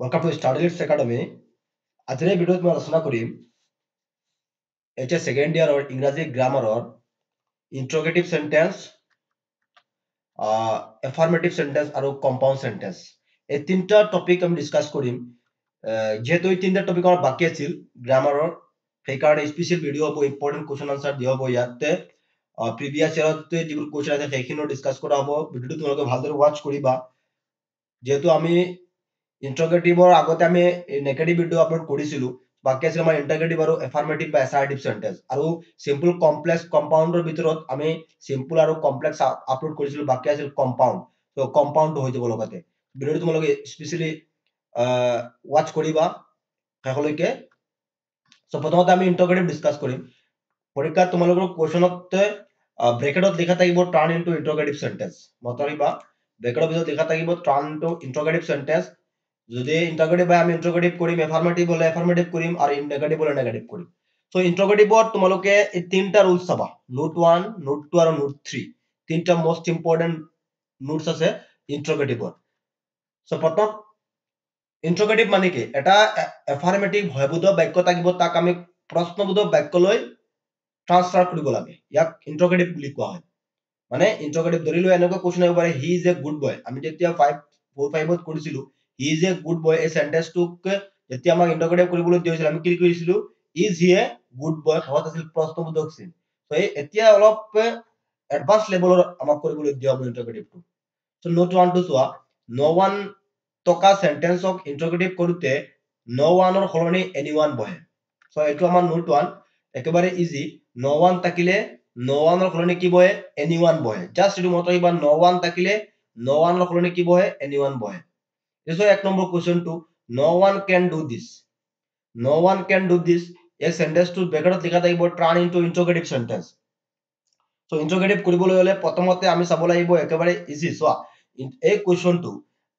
Welcome to Studylists Academy. আজিৰ এই ভিডিঅ'ত মই আলোচনা কৰিম এইচএছ ছেকেণ্ড ইয়াৰৰ ইংৰাজী গ্ৰামাৰৰ ইন্ট্ৰগেটিভ সেন্টেন্স, এফাৰ্মেটিভ সেন্টেন্স আৰু কম্পাউণ্ড সেন্টেন্স। এই তিনিটা টপিক আমি ডিসকাস কৰিম। যেহেতু এই তিনিটা টপিক আমাৰ বাকি আছিল গ্ৰামাৰৰ, সেইকাৰণে স্পেচিয়েল ভিডিঅ' হ'ব, ইম্পৰ্টেণ্ট কুৱেশ্যন আনসাৰ দিয়া হ'ব ইয়াতে। প্ৰিভিয়াছ ইয়াৰতে যিবোৰ কুৱেশ্যন আছে সেইখিনিও ডিসকাস কৰা হ'ব। ভিডিঅ'টো তোমালোকে ভালদৰে ওৱাচ কৰিবা। যেহেতু আমি ইন্ট্ৰগেটিভৰ আগতে আমি নেগেটিভ ভিডিঅ' আপলোড কৰিছিলো, বাকি আছিল আমাৰ ইন্টাৰগেটিভ আৰু এফাৰ্মেটিভ বা এছাৰ্টিভ সেন্টেন্স, আৰু সিম্পল কমপ্লেক্স কম্পাউণ্ডৰ ভিতৰত আমি সিম্পল আৰু কমপ্লেক্স আপলোড কৰিছিলো, বাকি আছিল কম্পাউণ্ড। তো কম্পাউণ্ডটো হৈ যাব লগতে। ভিডিঅ'টো তোমালোকে স্পেচিয়েলি ওৱাচ কৰিবা শেষলৈকে। সো প্ৰথমতে আমি ইন্টাৰগেটিভ ডিসকাস কৰিম। পৰীক্ষাত তোমালোকৰ কোৱেশ্যনতে ব্ৰেকেটত লিখা থাকিব টাৰ্ন ইনটু ইন্টাৰগেটিভ সেন্টেন্স। মনত ৰাখিবা, ব্ৰেকেটৰ ভিতৰত লিখা থাকিব টাৰ্ন ইনটু ইন্টাৰগেটিভ সেন্টেন্স। যদি ইন্টাৰগেটিভ হয় আমি ইন্টাৰগেটিভ কৰিম, এফাৰ্মেটিভ হলে এফাৰ্মেটিভ কৰিম, আৰু নেগেটিভ হলে নেগেটিভ কৰিম। সো ইন্টাৰগেটিভত তোমালোকে এই তিনটা ৰুলস চাবা, নোট 1, নোট 2 আৰু নোট 3। তিনটা মোস্ট ইম্পৰ্টেন্ট নোটস আছে ইন্টাৰগেটিভত। সো প্ৰথম ইন্টাৰগেটিভ মানে কি? এটা এফাৰ্মেটিভ হয়বোধক বাক্য থাকিব, তাক আমি প্ৰশ্নবোধক বাক্যলৈ ট্ৰান্সফাৰ কৰিব লাগে, ইয়াক ইন্টাৰগেটিভ বুলি কোৱা হয়। মানে ইন্টাৰগেটিভ ধৰি লোৱা এনেকুৱা কোৱেশ্যন আহিব পাৰে, he is a good boy. আমি যেতিয়া 4-5ত কৰিছিলো he is a good boy, এই সেন্টেন্সটোক যেতিয়া আমাক ইন্টাৰগেটিভ কৰিবলৈ দিয়া হৈছিল আমি কি কৰিছিলো? Is he a good boy, হত আছিল প্ৰশ্নবোধক চিন। তো এতিয়া অলপ এডভান্স লেভেলৰ আমাক কৰিবলৈ দিয়া হ'ব ইন্টাৰগেটিভটো। সো নোট 1 টো চোৱা, নো ওৱান টকা সেন্টেন্সক ইন্টাৰগেটিভ কৰোতে নো ওৱানৰ সলনি এনিওৱান বহে। সো এইটো আমাৰ নোট 1, একেবাৰে ইজি। নো ওৱান থাকিলে নো ওৱানৰ সলনি কি বহে? এনিওৱান বহে। জাস্ট এইটো মনত ৰাখিবা, নো ওৱান থাকিলে নো ওৱানৰ সলনি কি বহে? এনিওৱান বহে। This is 1 number question to no one can do this. No one can do this. এই সেন্টেন্সটো ব্ৰেকেটত লিখা থাকিব টাৰ্ন ইনটু ইন্টাৰগেটিভ সেন্টেন্স। সো ইন্টাৰগেটিভ কৰিবলৈ হলে প্ৰথমতে আমি চাব লাগিব, একেবাৰে ইজি। চোৱা, এই কুৱেশ্যনটো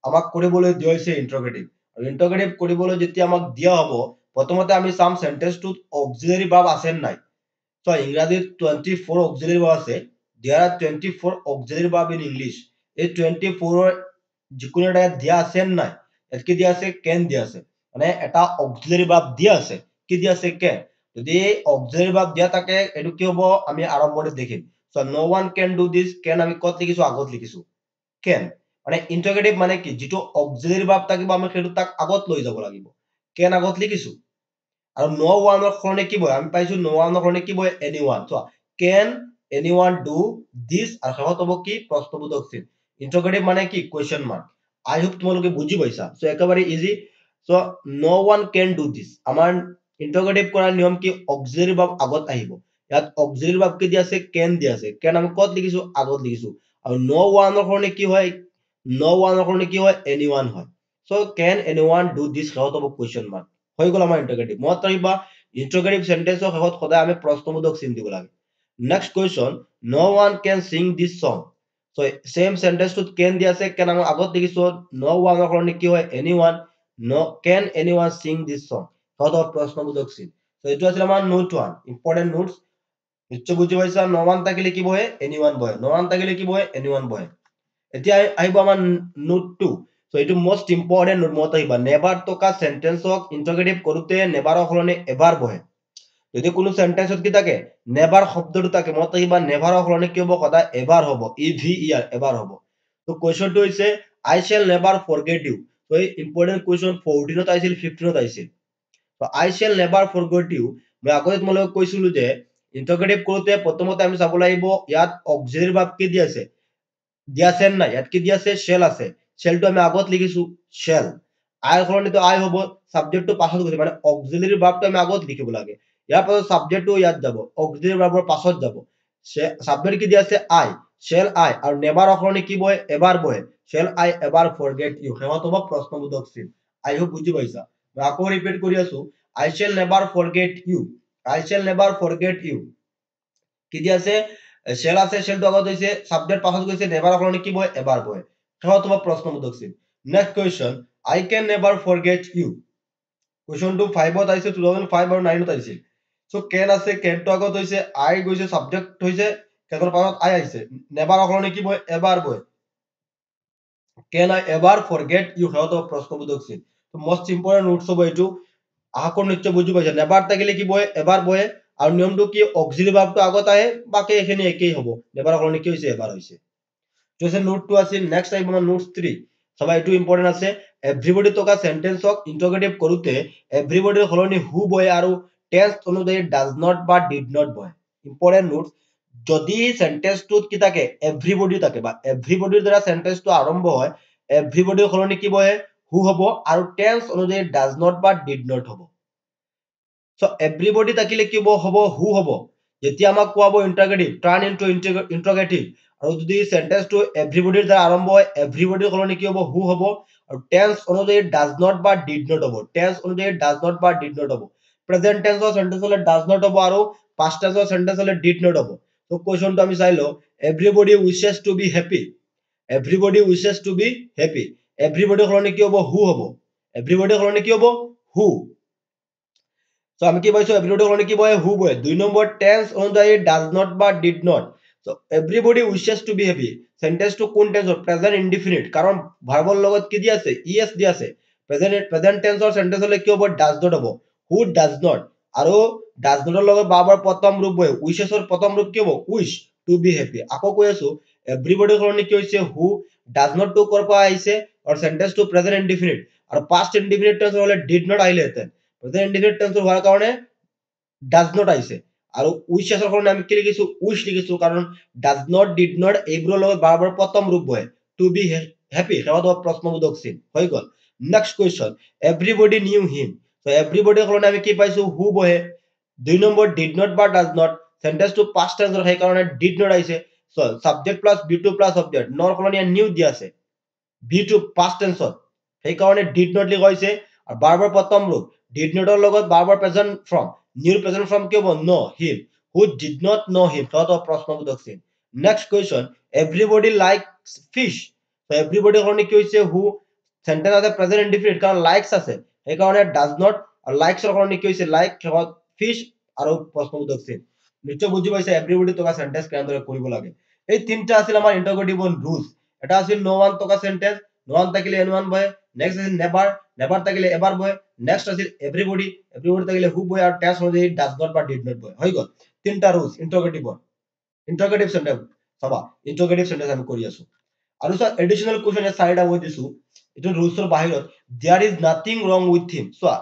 আমাক কৰিবলৈ দিয়া হৈছে ইন্টাৰগেটিভ, আৰু ইন্টাৰগেটিভ কৰিবলৈ যেতিয়া আমাক দিয়া হ'ব প্ৰথমতে আমি চাম সেন্টেন্সটোত অক্সিলাৰি ভাৰ্ব আছে নাই। সো ইংৰাজীত 24 অক্সিলাৰি ভাৰ্ব আছে। there are 24 auxiliary verb in English. এই 24ৰ যিকোনো এটা দিয়া আছে নাই? ইয়াত কি দিয়া আছে? কেন দিয়া আছে। মানে এটা অক্সিলাৰি ভাৰ্ব দিয়া আছে, কি দিয়া আছে? কেন। যদি অক্সিলাৰি ভাৰ্ব দিয়া থাকে এইটো কি হ'ব? আমি আৰম্ভণিত দেখিম। So no one can do this, কেন আমি কত লিখিছো? আগত লিখিছো কেন। মানে ইন্টাৰগেটিভ মানে কি? যিটো অক্সিলাৰি ভাৰ্ব থাকিব আমি সেইটো তাক আগত লৈ যাব লাগিব। কেন আগত লিখিছো, আৰু নো ওৱানৰ সলনি কি বহে? আমি পাইছো নো ওৱানৰ সলনি কি বহে? এনিওৱান। চোৱা, কেন এনিওৱান ডু দিস, আৰু শেষত হ'ব কি? প্ৰশ্নবোধক চিন। ইন্টাৰগেটিভ মানে কি? Question mark. আই হোপ তোমালোকে বুজি পাইছা। সো একেবাৰে easy. So no one can do this, আমাৰ ইন্টাৰগেটিভ কৰাৰ নিয়ম কি? অক্সিলাৰি ভাৰ্ব আগত আহিব। ইয়াত অক্সিলাৰি ভাৰ্ব কি দিয়া আছে? কেন দিয়া আছে। কেন আমি কত লিখিছো? আগত লিখিছো। আৰু নো ওৱানৰ সলনি কি হয়? নো ওৱানৰ সলনি কি হয়? এনিওৱান হয়। সো কেন এনিওৱান ডু দিস, শেষত হ'ব কুৱেশ্যন মাৰ্ক। হৈ গ'ল আমাৰ ইন্টাৰগেটিভ। মনত ৰাখিবা, ইন্টাৰগেটিভ সেন্টেন্সৰ শেষত সদায় আমি প্ৰশ্নবোধক চিন দিব লাগে। Next question, no one can sing this song. So same সেন্টেন্সটোত কেন দিয়া আছে, কেন আমি আগত লিখিছো। নো ওৱানৰ সলনি কি হয়? এনিওৱান। নো কেন এনিওৱান সিং দিস সং, শেষত হ'ব প্ৰশ্নবোধক চিন। সো এইটো আছিল আমাৰ নোট 1, ইম্পৰ্টেন্ট নোটস। নিশ্চয় বুজি পাইছা। নো ওৱান থাকিলে কি বহে? এনিওৱান বহে। নো ওৱান থাকিলে কি বহে? এনিওৱান বহে। এতিয়া আহিব আমাৰ নোট 2। সো এইটো মোস্ট ইম্পৰ্টেন্ট নোট। মনত ৰাখিবা, নেভাৰ থকা সেন্টেন্সক ইন্টাৰগেটিভ কৰোতে নেভাৰৰ সলনি এবাৰ বহে। যদি কোনো সেন্টেন্সত কি থাকে? নেভাৰ শব্দটো থাকে, মনত ৰাখিবা নেভাৰৰ সলনি কি হ'ব? সদায় এবাৰ হ'ব। EVER, এবাৰ হ'ব। তো কুৱেশ্যনটো হৈছে আই শ্বেল নেভাৰ ফৰগেট ইউ। তো এই ইম্পৰ্টেন্ট কুৱেশ্যন 14ত আহিছিল, 15ত আহিছিল। তো আই শ্বেল নেভাৰ ফৰগেট ইউ, মই আগতে তোমালোকক কৈছিলো যে ইন্টাৰগেটিভ কৰোতে প্ৰথমতে আমি চাব লাগিব ইয়াত অক্সিলাৰি ভাৰ্ব কি দি আছে? দিয়া আছে নাই? ইয়াত কি দিয়া আছে? শ্বেল আছে। শ্বেলটো আমি আগত লিখিছো শ্বেল। আইৰ সলনিটো আই হ'ব, সাবজেক্টটো পাছত গৈছে, মানে অক্সিলাৰি ভাৰ্বটো আমি আগত লিখিব লাগে। ইয়াৰ পাছত সাবজেক্টটো ইয়াত যাব, অক্সিলাৰি ভাৰ্বৰ পাছত যাব। সাবজেক্ট কি দিয়া আছে? আই। শ্বেল আই, আৰু নেভাৰ সলনি কি বহে? এবাৰ বহে। শ্বেল আই এবাৰ ফৰগেট ইউ, শেষত হ'ব প্ৰশ্নবোধক চিন। আই হোপ বুজি পাইছা। মই আকৌ ৰিপিট কৰি আছো, আই শ্বেল নেভাৰ ফৰগেট ইউ। আই শ্বেল নেভাৰ ফৰগেট ইউ, কি দিয়া আছে? শ্বেল আছে, শ্বেলটো আগত হৈছে, সাবজেক্ট পাছত গৈছে, নেভাৰ সলনি কি বহে? এবাৰ বহে। শেষত হ'ব প্ৰশ্নবোধক চিন। Next question, I can never forget you. কুৱেশ্যনটো 5ত আহিছে, 2005 আৰু 9ত আহিছিল। সো কেন আছে, কেনটো আগত হৈছে, আই গৈছে, সাবজেক্ট হৈছে, কেনৰ পাছত আই আহিছে, নেভাৰ সলনি কি বহে? এবাৰ বহে। কেন আই এভাৰ ফৰগেট ইউ, শেষত হ'ব প্ৰশ্নবোধক চিন। তো মোস্ট ইম্পৰ্টেন্ট ৰুটস হবো এইটো আশা কৰো নিশ্চয় বুজি পাইছে নেভাৰ থাকিলে কি বহে এবাৰ বহে আৰু নিয়মটো কি অক্সিলাৰি ভাৰ্বটো আগত আহে বাকি এখিনি একেই হ'ব নেভাৰ সলনি কি হৈছে এবাৰ হৈছে তো আছে নোট 2 আছিল নেক্সট আহিব আমাৰ নোট 3 সবাই এইটো ইম্পৰ্টেন্ট আছে এভৰিবডি থকা সেন্টেন্সক ইন্টাৰোগেটিভ কৰোতে এভৰিবডিৰ সলনি হু বহে আৰু টেন্স অনুযায়ী ডাজ নট বা ডিড নট বহে ইম্পৰ্টেন্ট নোট যদি সেন্টেন্সটোত কি থাকে এভৰিবডি থাকে বা এভৰিবডিৰ দ্বাৰা সেন্টেন্সটো আৰম্ভ হয় এভৰিবডিৰ সলনি কি বহে হু হ'ব আৰু টেন্স অনুযায়ী ডাজ নট বা ডিড নট হ'ব সো এভরিবডি থাকিলে কি হ'ব হু হ'ব যেতিয়া আমাক কোৱাব ইন্টাৰোগেটিভ টাৰ্ন ইনটু ইন্টাৰোগেটিভ আৰু যদি সেন্টেন্সটো এভৰিবডিৰ দ্বাৰা আৰম্ভ হয় এভৰিবডিৰ সলনি কি হ'ব হু হ'ব আৰু টেন্স অনুযায়ী ডাজ নট বা ডিড নট হ'ব টেন্স অনুযায়ী ডাজ নট বা ডিড নট হ'ব প্রেজেন্ট টেন্সৰ সেন্টেন্স হলে ডাজ নট হ'ব আৰু পাস্ট টেন্সৰ সেন্টেন্স হলে ডিড নট হ'ব তো কোৱেশ্চনটো আমি চাই লও everybody wishes to be happy everybody wishes to be happy এভৰিবডিৰ সলনি কি হ'ব হু হ'ব এভৰিবডিৰ সলনি কি হ'ব হু So আমি কি পাইছো এভৰিবডি সলনি কি বহে হু বহে 2 নম্বৰ টেন্স অনুযায়ী ডাজ নট বা did not so everybody wishes to be happy sentence টু কোন টেন্স প্রেজেন্ট ইনডিফিনিট কারণ ভার্বর লগত কি দি আছে ইএস দি আছে প্রেজেন্ট টেন্সৰ সেন্টেন্স হলে কি হ'ব ডাজ নট হ'ব হু ডাজ নট আৰু ডাজ নটৰ লগত বাৰবাৰ প্ৰথম ৰূপ বহে উইশেছৰ প্ৰথম ৰূপ কি হ'ব উইশ টু বি হ্যাপি আকৌ কৈ আছো এভরিবডি সলনি কি হৈছে হু ডাজ নট টু কৰ পৰা আহিছে আৰু সেন্টেন্স টু প্ৰেজেন্ট ইনডিফিনিট আৰু পাস্ট ইনডিফিনিট টেন্স হলে ডিড নট আহিলেহেঁতেন প্ৰেজেন্ট ইনডিফিনিট টেন্স হোৱাৰ কাৰণে ডাজ নট আহিছে আৰু উইশেছৰ কাৰণে আমি কি লিখিছো উইশ লিখিছো কাৰণ ডাজ নট ডিড নট এইবোৰৰ লগত বাৰবাৰ প্ৰথম ৰূপ বহে টু বি হ্যাপি সেৱাটো প্ৰশ্নবোধক চিন হৈ গল next question everybody knew him so everybody সলনি আমি কি পাইছো হু বহে 2 নম্বৰ ডিড নট বা ডাজ নট সেন্টেন্স টু পাস্ট টেন্সৰ সেই কাৰণে ডিড নট আহিছে so subject plus V two plus object নর সলনি নিউ দি আছে বি টু পাস্ট টেন্সত সেই কাৰণে ডিড নট লিখা হৈছে আৰু বাৰবাৰ প্ৰথম ৰূপ ডিড নটৰ লগত বাৰবাৰ present from knew present form কি হবো know him who did not know him তো প্রশ্নবোধক চিন next question everybody likes fish তো এভরিবডি সলনি কি হৈছে হু সেন্টেন্স আছে প্রেজেন্ট ইনডিফিনিট কারণ লাইকস আছে এই কারণে ডাজ নট আর লাইকসৰ সলনি কি হৈছে লাইক ফিশ আৰু প্ৰশ্নবোধক চিন নিশ্চয় বুজি পাইছে এভৰিবডি থকা সেন্টেন্স কেনেদৰে কৰিব লাগে এই তিনটা আছিল আমাৰ ইন্টারোগেটিভ রুলস এটা আছিল নো ওয়ান থকা সেন্টেন্স নো ওয়ান থাকিলে এন ওয়ান বহে নেক্সট আছিল নেভার নেভার থাকিলে এবাৰ বহে নেক্সট আছিল এভৰিবডি এভৰিবডি থাকিলে হু বহে আৰু টেন্স অনুযায়ী ডাজ নট বা ডিড নট বহে হৈ গল তিনটা রুলস ইন্টারোগেটিভ সেন্টেন্স চাবা ইন্টারোগেটিভ সেন্টেন্স আমি কৰি আছো আৰু সব এডিশনাল কোৱেশ্চন এ চাৰিটা মই দিছো এটো ৰুলসৰ বাহিৰত দেয়াৰ ইজ নাথিং ৰং উইথ হিম চোৱা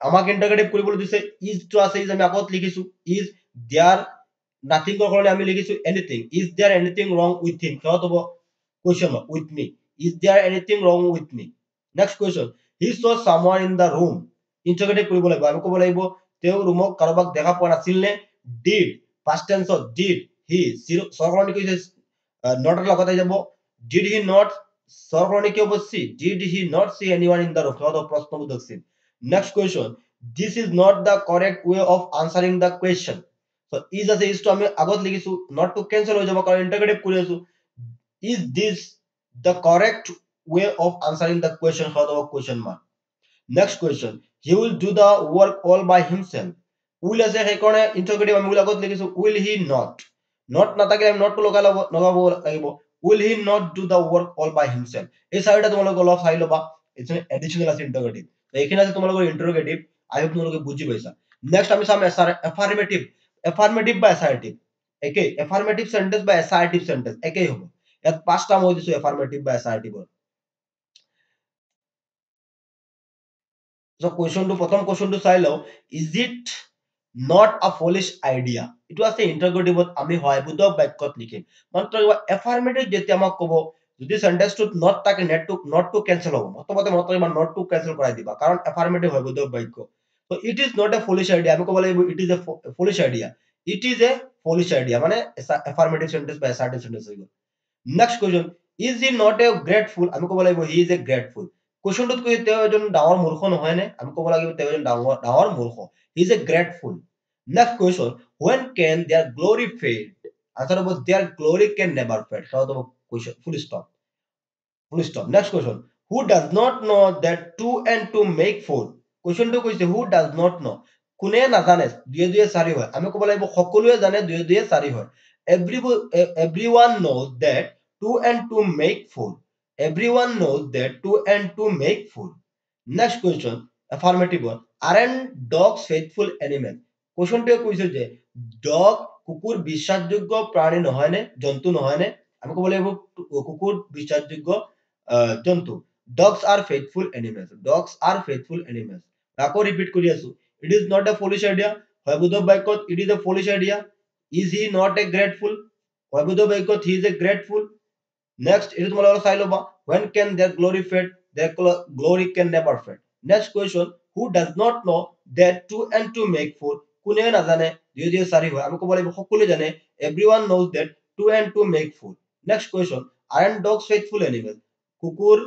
আমাক ইন্টাৰোগেটিভ কৰিবলৈ দিছে ইজ তো আছে ইজ আমি আগত লিখিছো ইজ দেয়াৰ নাথিং ৰ কাৰণে আমি লিখিছো anything is there anything wrong with him কিহত হ'ব question with me is there anything wrong with me next question he saw someone in the room interrogative কৰিব লাগিব আমি ক'ব লাগিব তেওঁ ৰুমক কাৰোবাক দেখা পোৱা নাছিল নে ডিড পাস্ট টেন্সত ডিড হি সৰলনি কৈছে নটৰ লগত আহি যাব ডিড হি নট সৰলনি কি হ'ব see did he not see anyone in the room তো প্রশ্নবোধক চিন next question this is not the correct way of answering the question so is আছে ইজ তো আমি আগত লিখিছো নট টু ক্যান্সেল হৈ যাব কাৰণ ইন্টাৰোগেটিভ কৰি আছো is this the correct way of answering the question hot of question mark next question he will do the work all by himself will আছে সেই কাৰণে ইন্টারোগেটিভ আমি আগত লিখিছো will he not নাথাকিলে আমি not টো লগাব লাগিব will he not do the work all by himself এই চাৰিটা তোমালোকে অলপ চাই ল'বা এটা এডিশনাল আছে ইন্টাৰোগেটিভ এইখিনি আছে তোমালোকৰ ইন্টারোগেটিভ আই হোপ তোমালোকে বুজি পাইছা নেক্সট আমি চাম এফার্মেটিভ বা অ্যাসার্টিভ একেই এফার্মেটিভ সেন্টেন্স বা অ্যাসার্টিভ সেন্টেন্স একেই হ'ব ইয়াত পাঁচটা মই দিছো এফার্মেটিভ বা অ্যাসাৰ্টিভৰ So question to প্ৰথম question to চাই লও is it not a foolish idea ইটো আছে ইন্টারোগেটিভত আমি হয়বোধক বাক্যত লিখিম মাত্ৰ এফার্মেটিভ যেতিয়া আমাক ক'ব যদি সেন্টেন্সটোত not থাকে not to cancel হ'ব প্ৰথমতে not to cancel কৰাই দিবা কাৰণ এফার্মেটিভ হয়বোধক বাক্য so it is not a foolish idea আমি ক'ব লাগিব it is a foolish idea it is a foolish idea মানে এফার্মেটিভ সেন্টেন্স বা অ্যাসার্টিভ সেন্টেন্স হৈ গ'ল next question is he not a grateful আমি ক'ব লাগিব he is a grateful কোৱেশ্চনটোত কৈ তেওঁ এজন ডাঙৰ মূৰ্খ নহয় নে আমি ক'ব লাগিব তেওঁ এজন ডাঙৰ মূৰ্খ he is a grateful next question when can their glory fade answer হ'ব their glory can never fade so the question full stop next question who does not know that 2 and 2 make 4 question to কৈছে who does not know কোনে নাজানে 2 2 4 হয় আমি ক'ব লাগিব সকলোৱে জানে 2 2 4 হয় everyone knows that 2 and 2 make 4 everyone knows that 2 and 2 make 4 next question affirmative one aren't dogs faithful animal কুৱেশ্যনটোৱে কৈছে যে ডগ কুকুৰ বিশ্বাসযোগ্য প্ৰাণী নহয়নে জন্তু নহয়নে আমি ক'ব লাগিব কুকুৰ বিশ্বাসযোগ্য জন্তু dogs are faithful animals dogs are faithful animals আকৌ ৰিপিট কৰি আছো it is not a foolish idea হয়বোধক বাক্যত it is a foolish idea is he not a grateful হয়বোধক বাক্যত he is a grateful next এইটো তোমালোকে চাই ল'বা when can their glory fade their glory can never fade next question who does not know that two and two make four কোনে নাজানে দুই দুই চাৰি হয় আমি ক'ব লাগিব সকলোৱে জানে everyone knows that two and two make four next question aren't dogs faithful animals কুকুৰ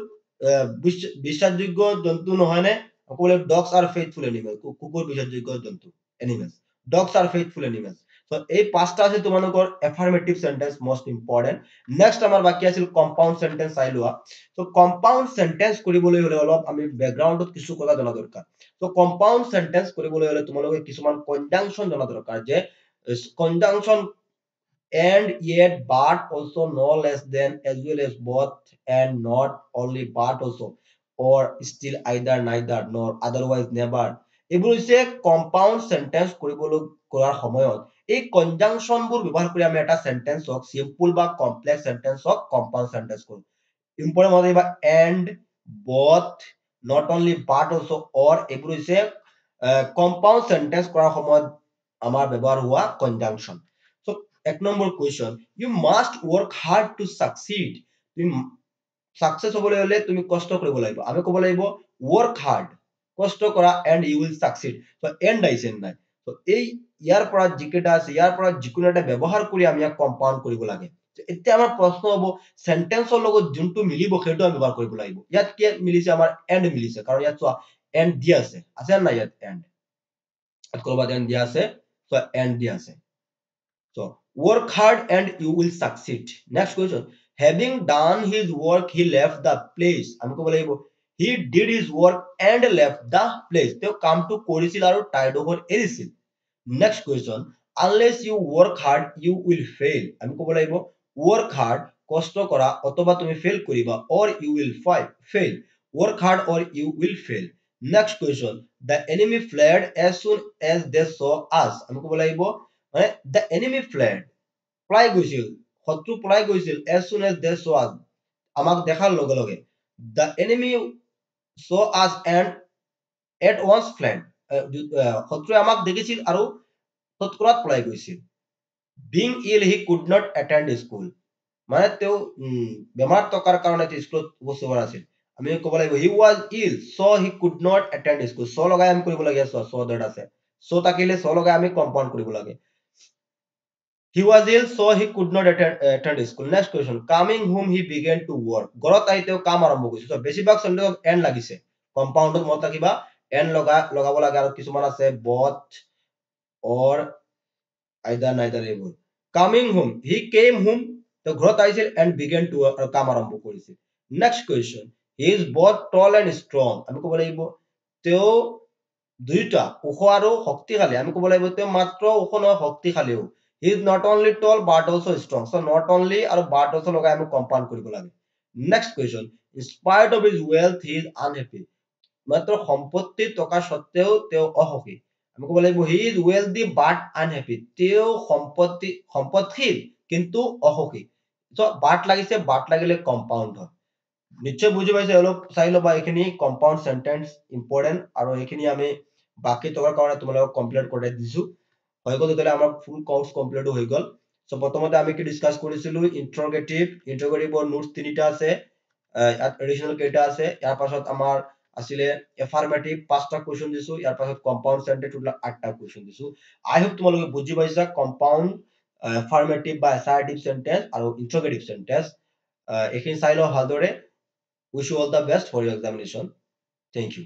বিশ্বাসযোগ্য জন্তু নহয়নে সকলোৱে dogs are faithful animals কুকুৰ বিশ্বাসযোগ্য জন্তু animals dogs are faithful animals so এই পাঁচটা আছে তোমালোকৰ affirmative sentence most important next আমাৰ বাকি আছিল কম্পাউণ্ড সেন্টেন্স চাই লোৱা so কম্পাউণ্ড সেন্টেন্স কৰিবলৈ হলে অলপ আমি ব্যাকগ্ৰাউণ্ডত কিছু কথা জনা দৰকাৰ so কম্পাউণ্ড সেন্টেন্স কৰিবলৈ হলে তোমালোকে কিছুমান কনজাংশন জনা দৰকাৰ যে conjunction and yet but also no less than as well as both and not only but also or still either neither nor otherwise never এইবোৰ হৈছে কম্পাউণ্ড সেন্টেন্স কৰিবলৈ কৰাৰ সময়ত এই কনজাংশন বোৰ ব্যৱহাৰ কৰি আমি এটা সেন্টেন্সক সিম্পল বা কমপ্লেক্স সেন্টেন্সক কম্পাউণ্ড সেন্টেন্স কৰো ইম্পৰ্টেন্ট মতে বা and both not only but also or এইবোৰ হৈছে কম্পাউণ্ড সেন্টেন্স কৰাৰ সময়ত আমাৰ ব্যৱহাৰ হোৱা কনজাংশন so এক number question you must work hard to succeed তুমি সাকসেস হ'বলৈ হলে তুমি কষ্ট কৰিব লাগিব আমি ক'ব লাগিব work hard কষ্ট কৰা and you will succeed so end আহিছে নাই so এই ইয়াৰ পৰা যিকেইটা আছে ইয়াৰ পৰা যিকোনো এটা ব্যৱহাৰ কৰি আমি ইয়াক কম্পাউণ্ড কৰিব লাগে এতিয়া আমাৰ প্ৰশ্ন হ'ব সেন্টেন্সৰ লগত যোনটো মিলিব সেইটো আমি ব্যৱহাৰ কৰিব লাগিব ইয়াত কি মিলিছে আমাৰ end মিলিছে কাৰণ ইয়াত চোৱা end দিয়া আছে নাই ইয়াত end কৰবাত end দিয়া আছে so end দিয়া আছে so work hard and you will succeed next question having done his work he left the place আমি ক'ব লাগিব he did his work and left the place তেওঁ কামটো কৰিছিল আৰু ঠাইডোখৰ এৰিছিল next question unless you work hard you will fail আমি ক'ব লাগিব work hard কষ্ট কৰা অথবা তুমি ফেইল কৰিবা or you will fail work hard or you will fail next question the enemy fled as soon as they saw us আমি ক'ব লাগিব the enemy fled পলাই গৈছিল শত্ৰু পলাই গৈছিল as soon as they saw us আমাক দেখাৰ লগে লগে the enemy saw us and at once fled শত্ৰুৱে আমাক দেখিছিল আৰু তৎক্ষণাত পলাই গৈছিল being ill he could not attend school মানে তেওঁ বেমাৰ থকাৰ কাৰণে স্কুলত উপস্থিত হোৱা নাছিল আমি ক'ব লাগিব he was ill so he could not attend school so লগাই আমি কৰিব লাগে so that আছে so থাকিলে so লগাই আমি কম্পাউণ্ড কৰিব লাগে he was ill so he could not attend school next question coming home he began to work ঘৰত আহি তেওঁ কাম আৰম্ভ কৰিছিল so বেছিভাগ সেন্টেন্সত end লাগিছে কম্পাউণ্ডত মনত ৰাখিবা end লগাব লাগে আৰু কিছুমান আছে both or either neither এইবোৰ coming home he came home তেওঁ ঘৰত আহিছিল and began to work আৰু কাম আৰম্ভ কৰিছিল next question he is both tall and strong আমি ক'ব লাগিব তেওঁ দুইটা ওখ আৰু শক্তিশালী আমি ক'ব লাগিব তেওঁ মাত্ৰ ওখ নহয় শক্তিশালীও he is not only tall but also strong so not only আৰু but also লগাই আমি কম্পাউণ্ড কৰিব লাগে next question in spite of his wealth he is unhappy মাত্ৰ সম্পত্তি থকা সত্ত্বেও তেওঁ অসুখী আমি ক'ব লাগিব he is wealthy but unhappy তেওঁ সম্পদশীল কিন্তু অসুখী so but লাগিছে but লাগিলে কম্পাউণ্ড হয় নিশ্চয় বুজি পাইছে অলপ চাই ল'বা এইখিনি কম্পাউণ্ড সেন্টেন্স ইম্পৰ্টেন্ট আৰু এইখিনি আমি বাকি টকাৰ কাৰণে তোমালোকক কমপ্লিট কৰাই দিছো হৈ গ'ল তেতিয়াহ'লে আমাৰ ফুল কোৰ্স কমপ্লিট হৈ গ'ল সো প্ৰথমতে আমি কি ডিসকাস কৰিছিলো ইন্ট্ৰগেটিভৰ নোটস তিনিটা আছে ইয়াত এডিশনাল কেইটা আছে ইয়াৰ পাছত আমাৰ আছিলে এফাৰ্মেটিভ পাঁচটা কোৱেশ্চন দিছো ইয়াৰ পাছত কম্পাউণ্ড সেন্টেন্স টোটাল 8টা কোৱেশ্চন দিছো আই হোপ তোমালোকে বুজি পাইছা কম্পাউণ্ড এফাৰ্মেটিভ বা অ্যাসাৰ্টিভ সেন্টেন্স আৰু ইন্ট্ৰগেটিভ সেন্টেন্স এইখিনি চাই লও ভালদৰে wish you all the best for your examination thank you